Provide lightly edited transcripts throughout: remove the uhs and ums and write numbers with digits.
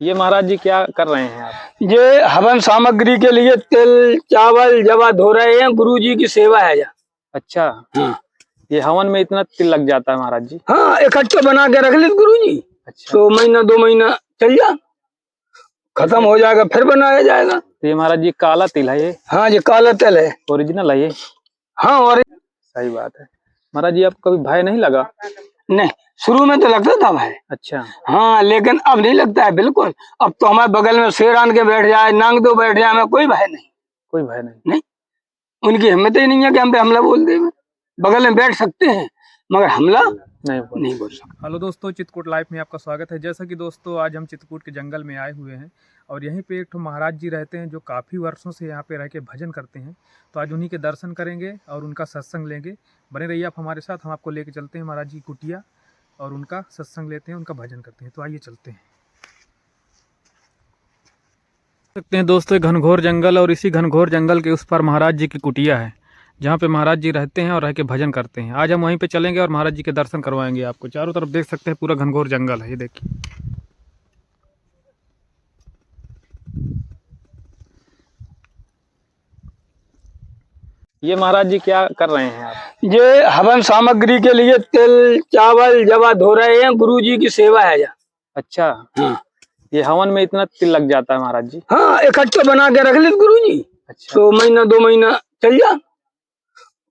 ये महाराज जी क्या कर रहे हैं आप? ये हवन सामग्री के लिए तिल चावल जवा धो रहे हैं। गुरु जी की सेवा है या। अच्छा। ये हवन में इतना तिल लग जाता है महाराज जी? हाँ, इकट्ठा बना के रख ले गुरु जी। अच्छा। तो महीना 2 महीना चल जा, खत्म हो जाएगा फिर बनाया जाएगा। तो ये महाराज जी काला तिल है ये? हाँ, ये काला तिल है, ओरिजिनल है ये? हाँ। और सही बात है। महाराज जी आपको कभी भय नहीं लगा? नहीं, शुरू में तो लगता था भाई। अच्छा। हाँ, लेकिन अब नहीं लगता है बिल्कुल। अब तो हमारे बगल में शेर आन के बैठ जाए, नांग दो बैठ जाए, हमें कोई भय नहीं। कोई भय नहीं? नहीं, उनकी हिम्मत ही नहीं है कि हम पे हमला बोल दे। बगल में बैठ सकते हैं मगर हमला नहीं बोल सकते। हेलो दोस्तों, चित्रकूट लाइव में आपका स्वागत है। जैसा कि दोस्तों आज हम चित्रकूट के जंगल में आए हुए हैं और यहीं पे एक तो महाराज जी रहते हैं जो काफ़ी वर्षों से यहाँ पे रह के भजन करते हैं। तो आज उन्हीं के दर्शन करेंगे और उनका सत्संग लेंगे। बने रहिए आप हमारे साथ, हम आपको लेके चलते हैं महाराज जी की कुटिया और उनका सत्संग लेते हैं, उनका भजन करते हैं। तो आइए चलते हैं। सकते हैं दोस्तों घनघोर जंगल, और इसी घनघोर जंगल के उस पर महाराज जी की कुटिया है जहाँ पे महाराज जी रहते हैं और रह के भजन करते हैं। आज हम वहीं पे चलेंगे और महाराज जी के दर्शन करवाएंगे आपको। चारों तरफ देख सकते हैं पूरा घनघोर जंगल है, ये देखिए। ये महाराज जी क्या कर रहे हैं आप? ये हवन सामग्री के लिए तिल चावल जवा धो रहे हैं। गुरु जी की सेवा है या। अच्छा। ये हवन में इतना तिल लग जाता है महाराज जी? हाँ, इकट्ठा बना के रख ले गुरु जी। अच्छा। तो महीना 2 महीना चल जा,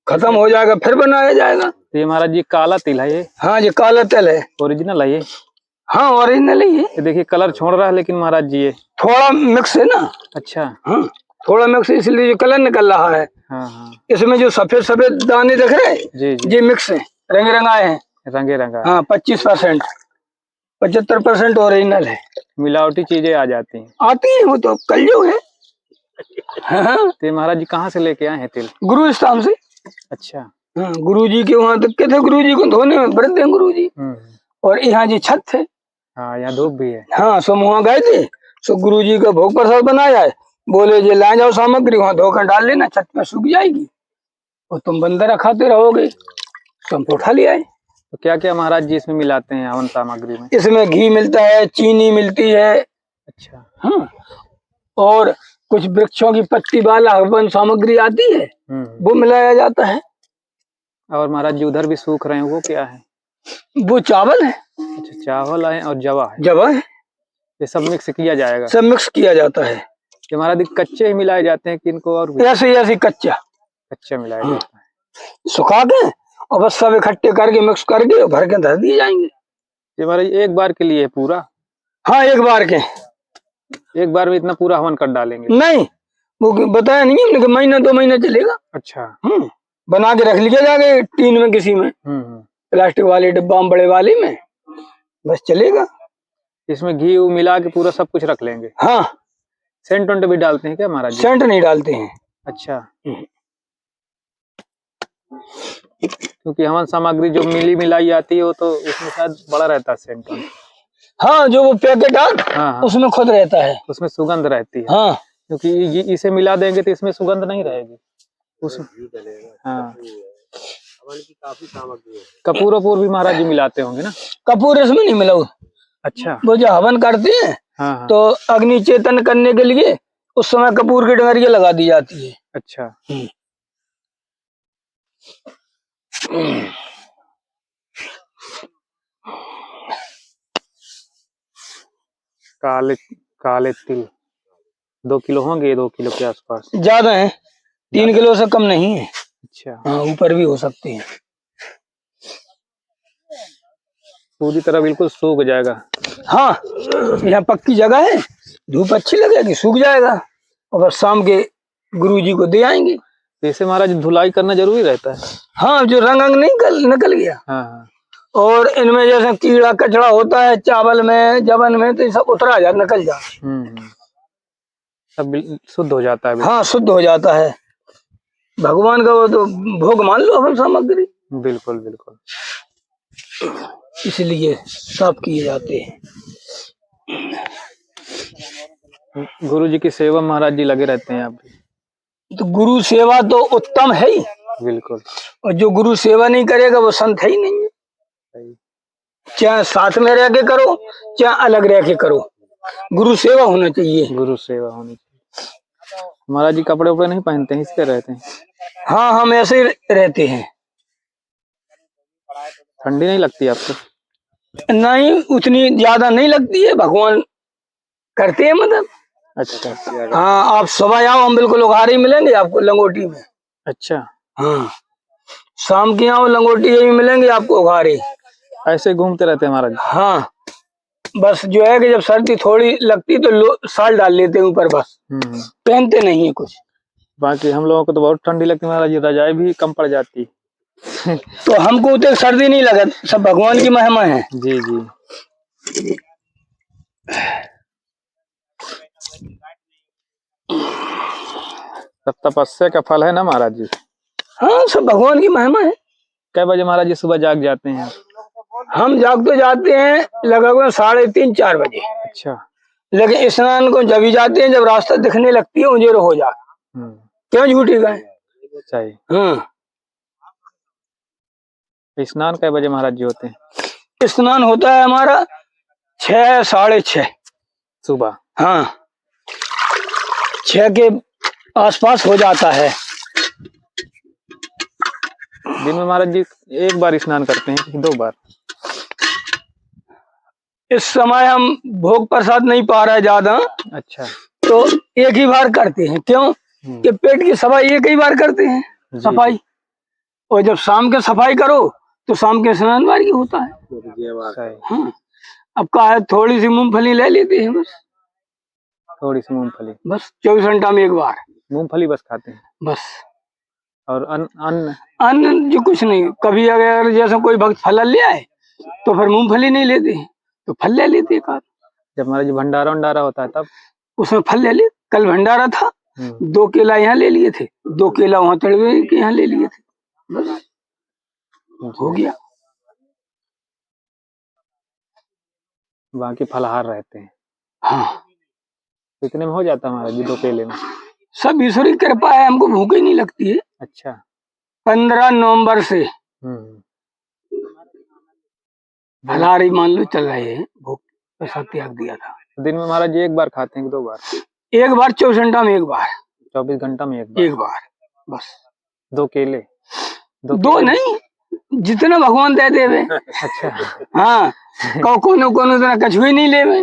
खत्म हो जाएगा फिर बनाया जाएगा। तो ये महाराज जी काला तिल है ये? हाँ, ये काला तिल है, ओरिजिनल है ये? हाँ, ओरिजिनल ही है। ये देखिए कलर छोड़ रहा है लेकिन महाराज जी ये थोड़ा मिक्स है ना। अच्छा। हाँ, थोड़ा मिक्स इसलिए जो कलर निकल रहा है। हाँ हाँ। इसमें जो सफेद सफेद दाने दिख रहे हैं जी जी, ये मिक्स है, रंग रंगाए हैं। रंगे रंगा। हाँ, 25% 75% ओरिजिनल है। मिलावटी चीजें आ जाती हैं। आती है, वो तो कलयुग है। हाँ, तो ये महाराज जी कहाँ से लेके आए हैं तिल? गुरु स्थान से। अच्छा। हाँ, गुरु जी के वहाँ तक के थे। गुरु जी को धोने में व्रत हैं गुरु जी। और यहाँ जी छत थे। हाँ, यहाँ धूप भी है। हाँ, सो वहाँ गए थे, सो गुरु जी का भोग प्रसाद बनाया है। बोले जे ला जाओ सामग्री, वहाँ धोकर डाल लेना, छत में सूख जाएगी और तुम बंदरा खाते रहोगे। तो हम उठा लिया है। तो क्या क्या महाराज जी इसमें मिलाते हैं हवन सामग्री में? इसमें घी मिलता है, चीनी मिलती है। अच्छा। हाँ, और कुछ वृक्षों की पत्ती वाला हवन सामग्री आती है, वो मिलाया जाता है। और महाराज जी उधर भी सूख रहे हैं, वो क्या है? वो चावल है। अच्छा, चावल है और जवा है। जवा है, ये सब मिक्स किया जाएगा? सब मिक्स किया जाता है। ये महाराज जी कच्चे ही मिलाए जाते हैं कि इनको और भी? ऐसे ऐसे कच्चा कच्चा मिलाया जाता है। सुखा के और बस सब इकट्ठे करके मिक्स करके भर के धर दिए जाएंगे। ये महाराज एक बार के लिए है पूरा? हाँ, एक बार के। एक बार में इतना पूरा हवन कर डालेंगे? नहीं, वो बताया नहीं हमने कि महीना 2 महीना चलेगा। अच्छा। बना के रख लिया जाएगा टीन में, किसी में प्लास्टिक वाले डिब्बा में, बड़े वाले में, बस चलेगा। इसमें घी मिला के पूरा सब कुछ रख लेंगे? हाँ। सेंट वेंट भी डालते हैं क्या महाराज जी? सेंट नहीं डालते हैं। अच्छा। क्योंकि हवन सामग्री जो मिली मिलाई आती है वो तो उसमें शायद बड़ा रहता है सेंट। हाँ, जो वो पैकेट हाँ, उसमें खुद रहता है, उसमें सुगंध रहती है। हाँ, क्योंकि इसे मिला देंगे तो इसमें सुगंध नहीं रहेगी हाँ। काफी सामग्री है। कपूर वपूर भी महाराज जी मिलाते होंगे ना? कपूर इसमें नहीं मिला। अच्छा। वो जो हवन करते हैं, हाँ, तो अग्नि चेतन करने के लिए उस समय कपूर की डंगरियां लगा दी जाती है। अच्छा। काले काले तिल 2 किलो होंगे, 2 किलो के आसपास। ज्यादा है, 3 किलो से कम नहीं है। अच्छा। हाँ, ऊपर भी हो सकते हैं। पूरी तरह बिल्कुल सूख जाएगा? हाँ, यहाँ पक्की जगह है, धूप अच्छी लगेगी, सूख जाएगा और बस शाम के गुरु जी को दे आएंगे। इसे महाराज धुलाई करना जरूरी रहता है? हाँ, जो रंग अंग नहीं निकल गया। हाँ। और इनमें जैसे कीड़ा कचड़ा होता है चावल में, जवन में, तो सब उतरा जा, निकल जा। सब शुद्ध हो जाता है? हाँ, शुद्ध हो जाता है। भगवान का वो तो भोग मान लो हवन सामग्री। बिल्कुल बिल्कुल। इसलिए साफ किए जाते हैं। गुरु जी की सेवा महाराज जी लगे रहते हैं आप? तो गुरु सेवा तो उत्तम है ही। बिल्कुल। और जो गुरु सेवा नहीं करेगा वो संत है ही नहीं है। चाहे साथ में रह के करो, चाहे अलग रह के करो, गुरु सेवा होना चाहिए। गुरु सेवा होनी चाहिए। महाराज जी कपड़े उपड़े नहीं पहनते हैं, इसके रहते हैं? हाँ, हम ऐसे ही रहते हैं। ठंडी नहीं लगती आपको? नहीं, उतनी ज्यादा नहीं लगती है, भगवान करते हैं मदद। अच्छा। हाँ, आप सुबह आओ, हम बिल्कुल उघारे ही मिलेंगे आपको लंगोटी में। अच्छा, हाँ, शाम की आओ, लंगोटी में मिलेंगे आपको उघारे। ऐसे घूमते रहते हैं महाराज? हाँ, बस जो है कि जब सर्दी थोड़ी लगती तो शाल डाल लेते हैं ऊपर, बस पहनते नहीं है कुछ। बाकी हम लोगों को तो बहुत ठंडी लगती है महाराज जी, रजाई भी कम पड़ जाती। तो हमको तो सर्दी नहीं लगा, सब भगवान की महिमा है। जी जी। सब तपस्या का फल है ना महाराज जी? हाँ, सब भगवान की महिमा है। कै बजे महाराज जी सुबह जाग जाते हैं? हम जाग तो जाते हैं लगभग 3:30-4 बजे। अच्छा। लेकिन स्नान को जब ही जाते हैं जब रास्ता दिखने लगती है, उजेरो हो जाए। क्यों झूठी गए? सही। हाँ, स्नान कै बजे महाराज जी होते हैं? स्नान होता है हमारा 6, 6:30 सुबह। हाँ, 6 के आसपास हो जाता है। दिन में महाराज जी एक बार स्नान करते हैं कि 2 बार? इस समय हम भोग प्रसाद नहीं पा रहे ज्यादा। अच्छा। तो एक ही बार करते हैं। क्यों कि पेट की सफाई एक ही बार करते हैं, सफाई। और जब शाम के सफाई करो तो शाम के स्नान बार ही होता है। हाँ, अब का है, थोड़ी सी मूंगफली ले लेते हैं बस। थोड़ी सी मूंगफली बस 24 घंटा में एक बार मूंगफली बस खाते हैं बस। और अन्न अन्न जो कुछ नहीं। कभी अगर जैसे कोई भक्त फल ले आए तो फिर मूंगफली नहीं लेते हैं, तो फल ले लेते हैं। जब महाराज जी भंडारा वंडारा होता है तब उसमें फल ले ले। कल भंडारा था, 2 केला यहाँ ले लिए थे, 2 केला वहां तड़वे के यहाँ ले लिए थे, बस हो गया। बाकी फलहार रहते हैं। हाँ, इतने में हो जाता है महाराज जी 2 केले में? सब ईश्वर की कृपा है, हमको भूख ही नहीं लगती है। अच्छा। 15 नवंबर से फलाहारी मान लो चल रहे हैं, भूख पैसा त्याग दिया था। दिन में महाराज जी एक बार खाते हैं कि 2 बार? एक बार 24 घंटा में एक बार। 24 घंटा में एक बार बस। 2 केले? 2 नहीं, जितना भगवान दे देवे। अच्छा। हाँ, कोनो इतना कछ भी नहीं लेवे,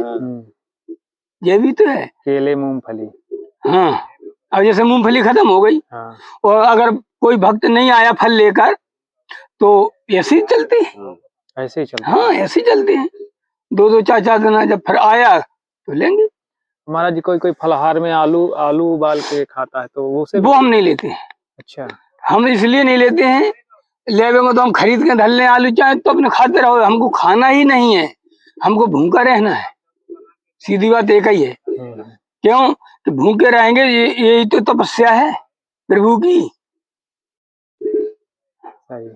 ये भी तो है। केले मूंगफली। हाँ, अब जैसे मूंगफली खत्म हो गई। हाँ। और अगर कोई भक्त नहीं आया फल लेकर तो ऐसे ही चलते हैं। ऐसे ही चलते? हाँ, ऐसे ही चलते हैं। 2-2, 4-4 दिन जब फिर आया तो लेंगे। महाराज जी कोई फलहार में आलू उबाल के खाता है तो वो हम नहीं लेते हैं। अच्छा। हम इसलिए नहीं लेते हैं, लेवेंगे तो हम खरीद के धर लें आलू, चाहे तो अपने खाते रहो। हमको खाना ही नहीं है, हमको भूखा रहना है। सीधी बात एक ही है। क्यों कि भूखे रहेंगे, यही तो तपस्या है प्रभु की। सही।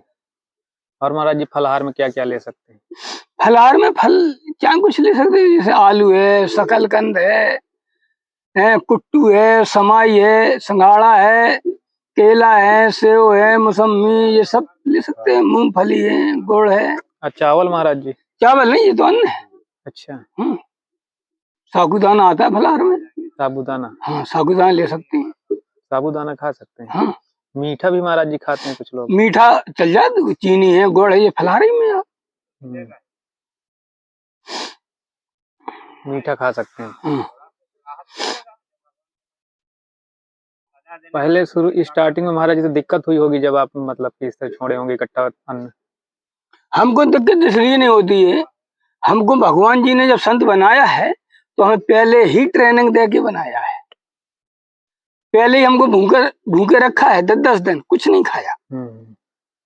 और महाराज जी फलहार में क्या क्या ले सकते हैं? फलहार में फल क्या कुछ ले सकते हैं, जैसे आलू है, शकलकंद है, कुट्टू है, समाई है, संघाड़ा है, केला है, सेव है, मौसमी, ये सब ले सकते हैं। मूंगफली है, गुड़ है। चावल महाराज जी? चावल नहीं, ये तो अन्न है। अच्छा। साबूदाना आता है फलहार में। साबूदाना? हाँ, साबूदाना ले सकते हैं। साबूदाना खा सकते हैं? हाँ। मीठा भी महाराज जी खाते हैं कुछ लोग? मीठा चल जाए, चीनी है, गुड़ है, ये फलहार ही में मीठा खा सकते हैं। पहले स्टार्टिंग में महाराज जी तो दिक्कत हुई होगी जब आप मतलब कि इस तरह छोड़े होंगे इकट्ठा अन्न? हमको दिक्कत इसलिए नहीं होती है, हमको भगवान जी ने जब संत बनाया है तो हमें पहले ही ट्रेनिंग दे के बनाया है। पहले ही हमको भूखे रखा है, 10-10 दिन कुछ नहीं खाया,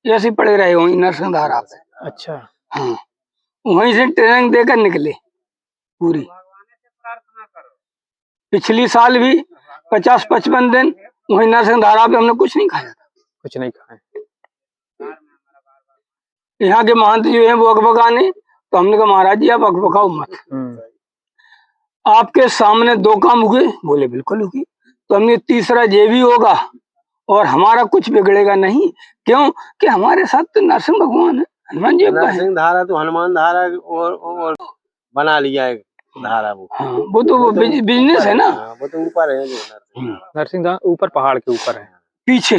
ऐसे पड़े रहे वहीं नरसिंहधारा पे। अच्छा। हाँ, वहीं से ट्रेनिंग देकर निकले पूरी। पिछली साल भी 50-55 दिन वहीं नरसिंहधारा पे हमने कुछ नहीं खाया था। कुछ नहीं खाया। यहाँ के महंत जो है वो अकबकाने, तो हमने कहा महाराज जी आप अकबकाओ मत, आपके सामने 2 काम हुए, बोले बिल्कुल हुई। तो हमने तीसरा ये भी होगा और हमारा कुछ बिगड़ेगा नहीं। क्यों कि हमारे साथ तो नरसिंह भगवान है, हनुमान जी। नरसिंह धारा तो हनुमान धारा और बना लिया है धारा वो। हाँ, वो तो बिजनेस है ना। हाँ, वो तो ऊपर है जो नरसिंह धाम ऊपर पहाड़ के ऊपर है, पीछे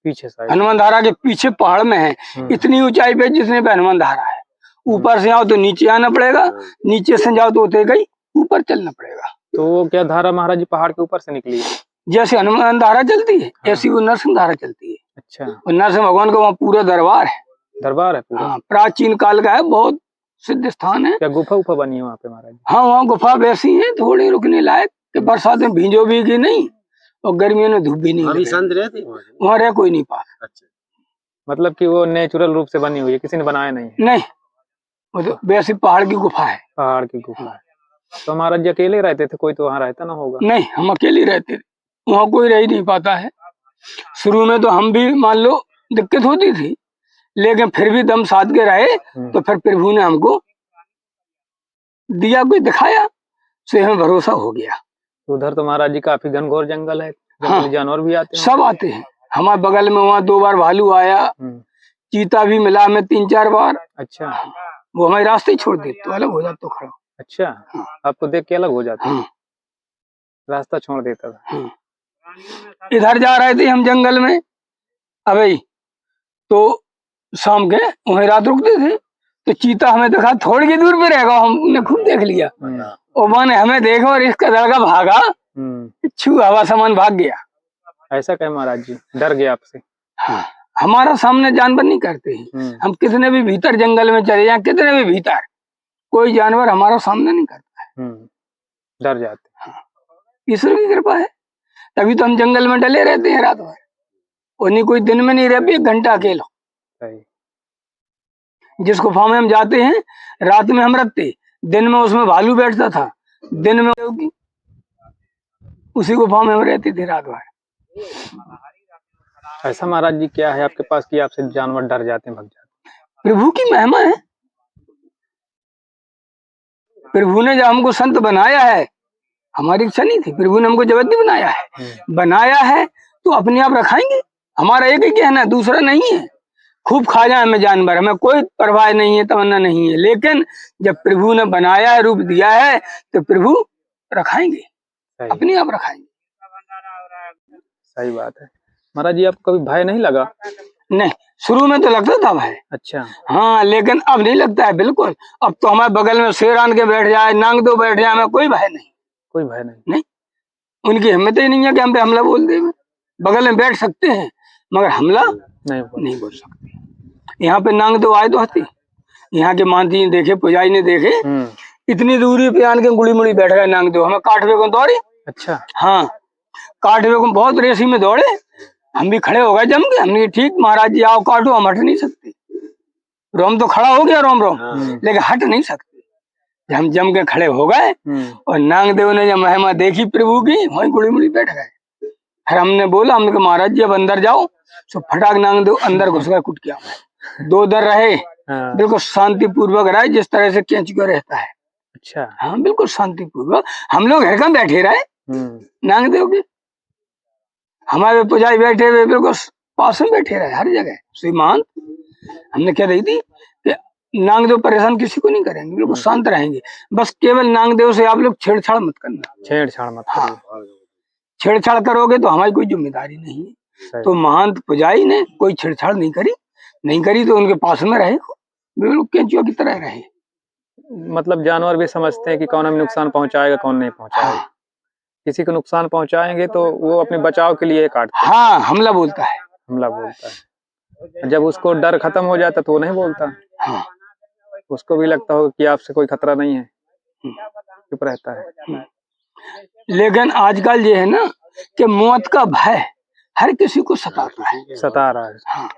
पीछे साइड। हनुमान धारा के पीछे पहाड़ में है, इतनी ऊंचाई पे जितने पे हनुमान धारा है। ऊपर से आओ तो नीचे आना पड़ेगा, नीचे से जाओ तो होते गई ऊपर चलना पड़ेगा। तो वो क्या धारा महाराज जी पहाड़ के ऊपर से निकली है? जैसे हनुमान धारा चलती है ऐसी वो नरसिंह धारा चलती है। अच्छा, और नरसिंह भगवान का वहाँ पूरा दरबार है। दरबार है पूरा? हाँ, प्राचीन काल का है, बहुत सिद्ध स्थान है। क्या गुफा उफा बनी है वहाँ पे महाराज? हाँ, वहाँ गुफा वैसी है, थोड़ी रुकने लायक कि बरसात में भींजो भी नहीं और गर्मियों में धूप भी नहीं अभी लगे। संत रहते वहाँ रह कोई नहीं पास। अच्छा, मतलब कि वो नेचुरल रूप से बनी हुई है, किसी ने बनाया नहीं है? नहीं, वो तो वैसी पहाड़ की गुफा है। पहाड़ की गुफा है। तो महाराज जी अकेले रहते थे, कोई तो वहाँ रहता ना होगा? नहीं, हम अकेले रहते थे, वहाँ कोई रह ही नहीं पाता है। शुरू में तो हम भी मान लो दिक्कत होती थी, लेकिन फिर भी दम साध के रहे। तो फिर प्रभु ने हमको दिया, कोई दिखाया, से हमें भरोसा हो गया। उधर तो महाराज जी काफी घनघोर जंगल है, जंगली जानवर भी आते हैं? सब आते हैं। हमारे बगल में वहाँ 2 बार भालू आया, चीता भी मिला हमें 3-4 बार। अच्छा, वो हमारे रास्ते ही छोड़ देते, तो अलग हो जाते तो खड़ा। अच्छा, आपको देख के अलग हो जाता? हाँ, रास्ता छोड़ देता था। हाँ। इधर जा रहे थे हम जंगल में, अबे तो शाम के वहीं रात रुकते थे, तो चीता हमें देखा, थोड़ी की दूर पे रहेगा, हमने खूब देख लिया। और मैंने हमें देखा और इसका लड़का भागा, छू हवा सामान भाग गया। ऐसा क्या महाराज जी, डर गया आपसे? हाँ, हमारा सामने जानवर नहीं करते हैं। हम कितने भी भीतर जंगल में चले जाए, कितने भी भीतर, कोई जानवर हमारा सामने नहीं करता है। डर जाते। हाँ, ईश्वर की कृपा है, तभी तो हम जंगल में डले रहते हैं रात भर। और नहीं कोई दिन में नहीं रह भी 1 घंटा अकेला। जिस गुफा में हम जाते हैं, रात में हम रखते, दिन में उसमें भालू बैठता था, दिन में उसी गुफा में हम रहते थे रात भर। ऐसा महाराज जी क्या है आपके पास कि आपसे जानवर डर जाते हैं, भग जाते हैं? प्रभु की महिमा है। प्रभु ने जब हमको संत बनाया है, हमारी इच्छा नहीं थी, प्रभु ने हमको जबरदस्ती बनाया है। बनाया है तो अपने आप रखाएंगे। हमारा एक ही कहना है, दूसरा नहीं है। खूब खा जाए हमें जानवर, हमें कोई परवाह नहीं है, तमन्ना नहीं है, लेकिन जब प्रभु ने बनाया है, रूप दिया है, तो प्रभु रखाएंगे, अपने आप रखाएंगे। सही बात है महाराज जी। आपको कभी भय नहीं लगा? नहीं, शुरू में तो लगता था भय। अच्छा, हाँ, लेकिन अब नहीं लगता है बिल्कुल। अब तो हमारे बगल में शेर आन के बैठ जाए, नांग दो बैठ जाए, हमें कोई भय नहीं। कोई भय नहीं? नहीं, उनकी हिम्मत ही नहीं है कि हम पे हमला बोल दे। बगल में बैठ सकते हैं मगर हमला नहीं बोल सकते। यहाँ पे नांग दो आए तो हंसी, यहाँ के मानती देखे, पुजारी ने देखे, इतनी दूरी पे आन के गुड़ी मुड़ी बैठ गए नांग दो, हमें काटवे को दौड़े। अच्छा, हाँ, काटवे को बहुत रेसी में दौड़े, हम भी खड़े हो गए जम के। हमने ठीक महाराज जी आओ काटो, हम हट नहीं सकते। रोम तो खड़ा हो गया रोम रोम, लेकिन हट नहीं सकते। जब हम जम के खड़े हो गए और नागदेव ने जब महिमा देखी प्रभु की, वही गुड़ी मुड़ी बैठ गए। फिर हमने बोला, हमने कहा महाराज जी अब अंदर जाओ। तो फटाक नागदेव अंदर घुस गए कुट किया। 2 दिन रहे, बिल्कुल शांति पूर्वक रहे, जिस तरह से केंचुआ रहता है। अच्छा, हाँ, बिल्कुल शांति पूर्वक। हम लोग घर का बैठे रहे नागदेव के, हमारे पुजारी बैठे हुए बिल्कुल पास में बैठे रहे, हर जगह श्री महंत। हमने क्या रही थी कि नागदेव परेशान किसी को नहीं करेंगे, बिल्कुल शांत रहेंगे। बस केवल नागदेव से आप लोग छेड़छाड़ मत करना। छेड़छाड़ मत करिए। हाँ, छेड़छाड़ करोगे तो हमारी कोई जिम्मेदारी नहीं है। तो महंत पुजारी ने कोई छेड़छाड़ नहीं करी तो उनके पास में रहे, बिल्कुल केंचुआ की तरह रहे। मतलब जानवर भी समझते हैं कि कौन हमें नुकसान पहुंचाएगा, कौन नहीं पहुंचाएगा। किसी को नुकसान पहुंचाएंगे तो वो अपने बचाव के लिए काटते। हाँ, हमला बोलता है। हमला बोलता है। जब उसको डर खत्म हो जाता तो वो नहीं बोलता। हाँ, उसको भी लगता हो कि आपसे कोई खतरा नहीं है, चुप रहता है। लेकिन आजकल ये है ना कि मौत का भय हर किसी को सताता है, सता रहा है। हाँ,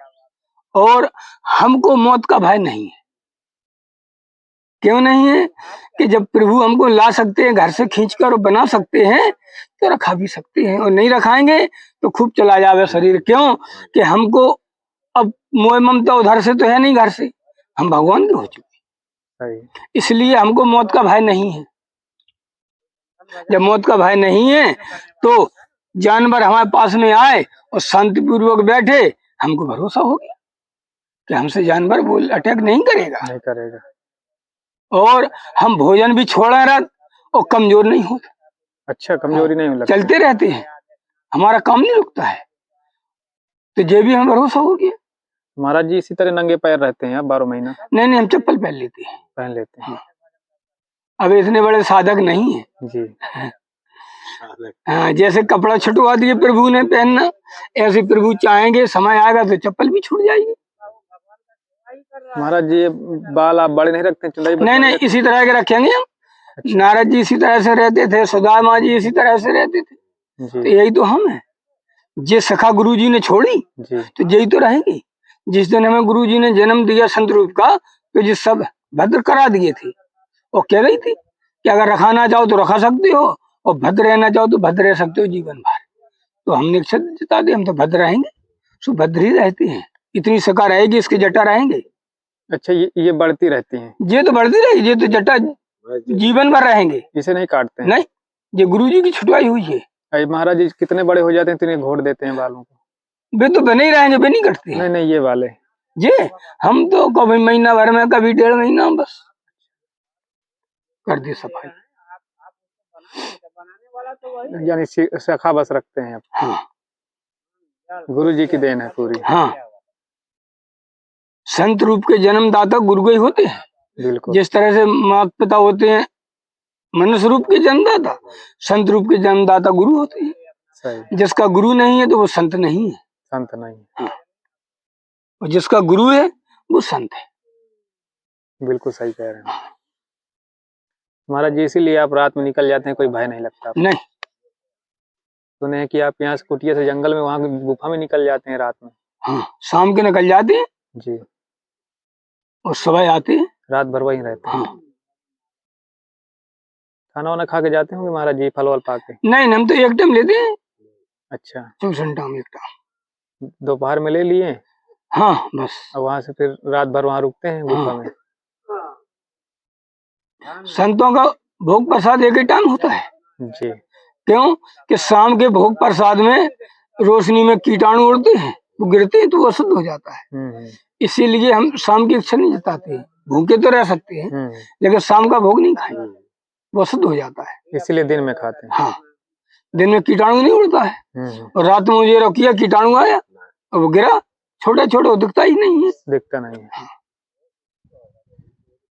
और हमको मौत का भय नहीं है। क्यों नहीं है कि जब प्रभु हमको ला सकते हैं, घर से खींचकर और बना सकते हैं, तो रखा भी सकते हैं। और नहीं रखाएंगे तो खूब चला जावे शरीर। क्यों कि हमको अब मोह ममता उधर से तो है नहीं, घर से हम भगवान के हो चुके, इसलिए हमको मौत का भय नहीं है। जब मौत का भय नहीं है तो जानवर हमारे पास में आए और शांतिपूर्वक बैठे, हमको भरोसा हो गया कि हमसे जानवर अटैक नहीं करेगा। नहीं करेगा। और हम भोजन भी छोड़े रात और कमजोर नहीं होते। अच्छा, कमजोरी नहीं लगती। चलते रहते हैं, हमारा काम नहीं रुकता है। तो ये भी हमें भरोसा हो गया। महाराज जी इसी तरह नंगे पैर रहते हैं आप 12 महीना? नहीं, हम चप्पल पहन लेते हैं। पहन लेते हैं। अब इतने बड़े साधक नहीं है जी। हाँ, जैसे कपड़ा छुटवा दिए प्रभु ने पहनना, ऐसे प्रभु चाहेंगे समय आएगा तो चप्पल भी छूट जाएगी। महाराज जी ये बाल आप बड़े नहीं रखते, चुंडाई? नहीं, इसी तरह के रखेंगे हम। अच्छा। नारद जी इसी तरह से रहते थे, सुदामा जी इसी तरह से रहते थे। जी। तो यही तो हम है। जे सखा गुरु जी ने छोड़ी जी। तो यही तो रहेगी। जिस दिन हमें गुरु जी ने जन्म दिया संत रूप का, तो ये सब भद्र करा दिए थे। और कह रही थी कि अगर रखाना चाहो तो रखा सकते हो, और भद्र रहना चाहो तो भद्र रह सकते हो जीवन भर। तो हमने क्षत्र जता दिया, हम तो भद्र रहेंगे, सुभद्र ही रहते हैं। इतनी सका रहेगी, इसकी जटा रहेंगे। अच्छा, ये बढ़ती रहती हैं? ये तो बढ़ती रहेगी, ये तो जटा जीवन भर रहेंगे, इसे नहीं काटते हैं? नहीं, ये गुरु जी की छुटवाई हुई है। अरे महाराज जी कितने बड़े हो जाते हैं तो इन्हें घोड़ देते हैं बालों को? वे तो बने ही रहेंगे, वे नहीं कटते। नहीं नहीं, ये वाले ये हम तो कभी महीना भर में, कभी 1.5 महीना बस कर दी सफाई। यानी शाखा बस रखते हैं आप? हाँ, गुरु जी की देन है पूरी। हाँ, संत रूप के जन्मदाता गुरु ही होते हैं। बिल्कुल। जिस तरह से माता पिता होते हैं मनुष्य रूप के जन्मदाता, संत रूप के जन्मदाता गुरु होते हैं। सही। जिसका गुरु नहीं है तो वो संत नहीं है। संत नहीं। हाँ। और जिसका गुरु है वो संत है। बिल्कुल सही कह रहे हैं महाराज जी। इसीलिए आप रात में निकल जाते हैं, कोई भय नहीं लगता आपको? नहीं। सुने हैं कि आप यहाँ से कुटिया से जंगल में वहाँ गुफा में निकल जाते हैं रात में? हाँ, शाम के निकल जाते हैं जी। और सुबह आते हैं। रात भर वहीं रहते हैं? हाँ। खाना वाना खा के जाते होंगे महाराज जी, फल वल पा के? नहीं, हम तो एक टाइम लेते हैं। अच्छा। 24 टाइम एक टाइम दोपहर में ले लिए? हाँ, बस। और वहाँ से फिर रात भर वहाँ रुकते हैं गुफा में? संतों का भोग प्रसाद एक ही टाइम होता है। जी। क्यों कि शाम के भोग प्रसाद में रोशनी में कीटाणु उड़ते हैं, वो गिरते हैं तो वो अशुद्ध हो जाता है। इसीलिए हम शाम की इच्छा नहीं जताते। भूखे तो रह सकते हैं लेकिन शाम का भोग नहीं खाएंगे, वो अशुद्ध हो जाता है। इसीलिए दिन में खाते हैं? हाँ, दिन में कीटाणु नहीं उड़ता है। और रात में मुझे रोकिया, कीटाणु आया और वो गिरा, छोटा छोटा दिखता ही नहीं है। दिखता नहीं है।